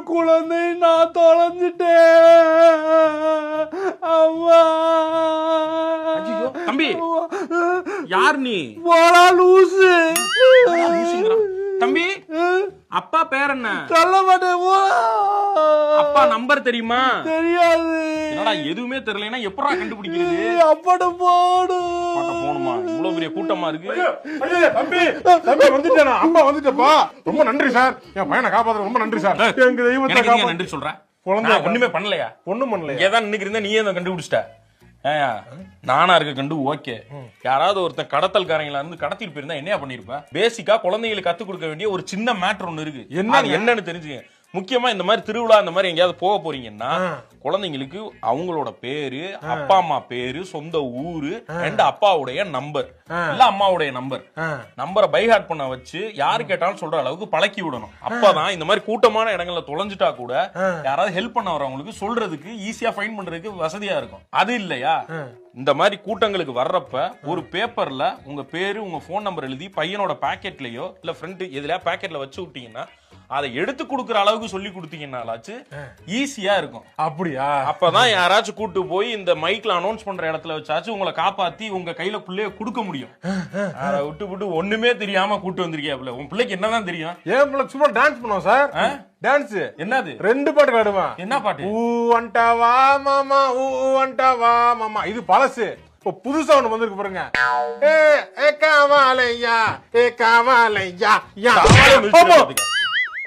குழந்தை நான் தொலைஞ்சிட்டேன் அம்மா. தம்பி யார் நீ? போடா லூசு. தம்பி அப்பா பேர் என்ன? சொல்ல மாட்டேன். அப்பா நம்பர் தெரியுமா? தெரியாது. என்னடா எதுவுமே தெரியலனா எப்பறா கண்டுபிடிக்கிறது? அப்பட போடு. போணுமா? இவ்வளவு பெரிய கூட்டமா இருக்கு. தம்பி தம்பி வந்துட்டேனா? அம்மா வந்துட்டப்பா. ரொம்ப நன்றி சார். என் பையனை காப்பாத்துற ரொம்ப நன்றி சார். எங்க தெய்வத்தை காப்பாத்து. நன்றி சொல்றேன். குழந்தை ஒண்ணுமே பண்ணலையா? ஒண்ணும் பண்ணலையா? ஏதா நின்னுக்கிறத நீயே தான் கண்டுபிடிச்சிட்ட. நானா இருக்க கண்டு ஓகே. யாராவது ஒருத்தன் கடத்தல்காரங்களா இருந்து கடத்திட்டு போயிருந்தா என்ன பண்ணிருப்ப? பேசிக்கா குழந்தைகளுக்கு கத்து கொடுக்க வேண்டிய ஒரு சின்ன மேட்டர் ஒண்ணு இருக்கு. என்னன்னு தெரிஞ்சுங்க. முக்கியமா இந்த மாதிரி திருவிழா இந்த மாதிரி எங்கேயாவது போக போறீங்கன்னா குழந்தைங்களுக்கு அவங்களோட பேரு, அப்பா அம்மா பேரு, சொந்த ஊரு, ரெண்டு அப்பாவுடைய நம்பர் இல்ல அம்மாவுடைய நம்பரை பைஹார்ட் பண்ண வச்சு யாரு கேட்டாலும் சொல்ற அளவுக்கு பழக்கி விடணும். அப்பதான் இந்த மாதிரி கூட்டமான இடங்கள்ல தொலைஞ்சிட்டா கூட யாராவது ஹெல்ப் பண்ண வரவங்களுக்கு சொல்றதுக்கு ஈஸியா ஃபைண்ட் பண்றதுக்கு வசதியா இருக்கும். அது இல்லையா, இந்த மாதிரி கூட்டங்களுக்கு வர்றப்ப ஒரு பேப்பர்ல உங்க பேரு உங்க போன் நம்பர் எழுதி பையனோட பாக்கெட்லயோ இல்ல ஃப்ரெண்ட் எதுலயா பாக்கெட்ல வச்சு விட்டீங்கன்னா அதை எடுத்து கொடுக்குற அளவுக்கு சொல்லி கொடுத்தீங்கன்னாலாச்சு ஈஸியா இருக்கும். அப்படியா? அப்பதான் யாராச்சும் கூட்டு போய் இந்த மைக்ல அனௌன்ஸ் பண்ற இடத்துல வச்சாச்சு உங்களை காப்பாத்தி உங்க கையில பிள்ளைய கொடுக்க முடியும். அதை விட்டு ஒண்ணுமே தெரியாம கூட்டு வந்திருக்கியா? உன் பிள்ளைக்கு என்னதான் தெரியும்? ஏன் பிள்ளை சும்மா டான்ஸ் பண்ணுவோம் சார். டான்ஸ் என்னது? 2 பாட்டு பாடுவான். என்ன பாட்டு? ஊ வண்டா வா மாமா, ஊ வண்டா வா மாமா. இது பழசு. இப்போ புதுசா ஒண்ணு வந்திருக்கு பாருங்க. ஏ காவாலையா, ஏ காவாலையா.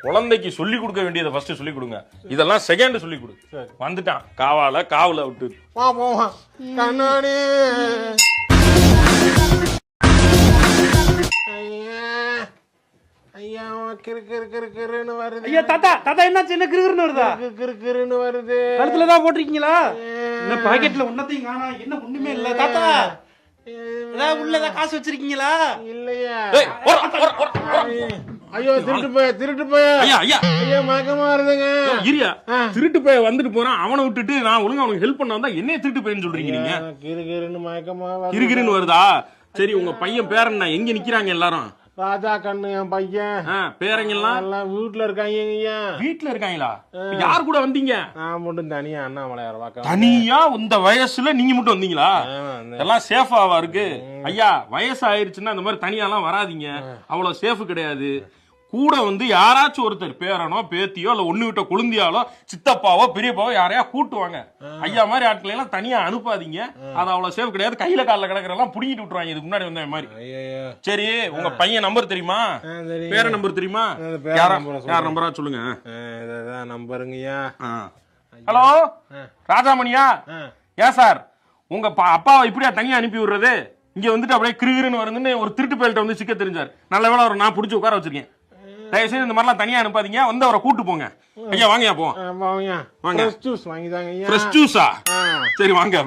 குழந்தைக்கு சொல்லி கொடுக்க வேண்டியதை ஃபர்ஸ்ட் சொல்லி கொடுங்க. இதெல்லாம் செகண்ட் சொல்லி கொடு. வந்துட்டான் காவல விட்டு வா போவா கண்ணாடி. ஐயா கிறுன்னு வருது. ஐயா தாத்தா என்ன சின்ன கிறுன்னு வருதா? கிறுன்னு வருது. கழுத்துல தான் போட்டிருக்கீங்களா? என்ன பாக்கெட்ல ஒன்னத்தையும் காணா? என்ன ஒண்ணுமே இல்ல தாத்தா. ஏதாவது உள்ளதான் காசு வச்சிருக்கீங்களா? இல்லையா? ஐயோ திருட்டு போய ஐயா மயக்கமா வருதுங்க. இரியா திருட்டு போய வந்துட்டு போறான். அவனை விட்டுட்டு நான் ஒழுங்கா அவனுக்கு ஹெல்ப் பண்ண வந்தா என்னைய திருட்டு போயன்னு சொல்றீங்க நீங்க? கிறுன்னு மயக்கமா கிறுன்னு வருதா? சரி உங்க பையன் பேர் என்ன? எங்க நிக்கிறாங்க எல்லாரும்? ராஜா கண்ணு என் பையன். பேரங்க எல்லாம் வீட்டுல இருக்காங்க. வீட்டுல இருக்காங்களா? யார் கூட வந்தீங்க? நான் மட்டும் தனியா அண்ணாமலையார் வாக்க. தனியா இந்த வயசுல நீங்க மட்டும் வந்தீங்களா? எல்லாம் சேஃபாவா இருக்கு? ஐயா வயசு ஆயிருச்சுன்னா இந்த மாதிரி தனியா எல்லாம் வராதீங்க. அவ்வளவு சேஃப் கிடையாது. கூட வந்து யாராச்சும் ஒருத்தர் பேரனோ பேத்தியோ இல்ல ஒண்ணு விட்ட குழந்தையாலோ சித்தப்பாவோ பெரியப்பாவோ யாரையா கூட்டுவாங்க. ஐயா மாதிரி ஆட்களை எல்லாம் தனியா அனுப்பாதீங்க. அது அவ்வளவு சேஃப் கிடையாது. கையில காலில் கிடக்கிறெல்லாம் புடிங்கிட்டு விட்டுருவாங்க. இதுக்கு முன்னாடி வந்த மாதிரி. சரி உங்க பையன் நம்பர் தெரியுமா? பேர நம்பர் தெரியுமா? யார் நம்பரா சொல்லுங்க. நம்பருங்கய்யா. ஹலோ ராஜாமணியா? ஏன் சார் உங்க அப்பாவை இப்படியா தனியா அனுப்பி விடுறது? இங்க வந்துட்டு அப்படியே கிருகிருன்னு வருதுன்னு ஒரு திருட்டு பேல்ட்ட வந்து சிக்க தெரிஞ்சார். நல்ல வேலை அவர் நான் பிடிச்சி உட்கார வச்சிருக்கேன். தயவுசெய்து இந்த மாதிரிலாம் தனியா அனுப்பாதீங்க. வந்து அவரை கூட்டு போங்க. ஐயா வாங்கயா போவோம். Fresh juice வாங்கிதாங்க. ஃப்ரெஷ் ஜூஸா? சரி வாங்க.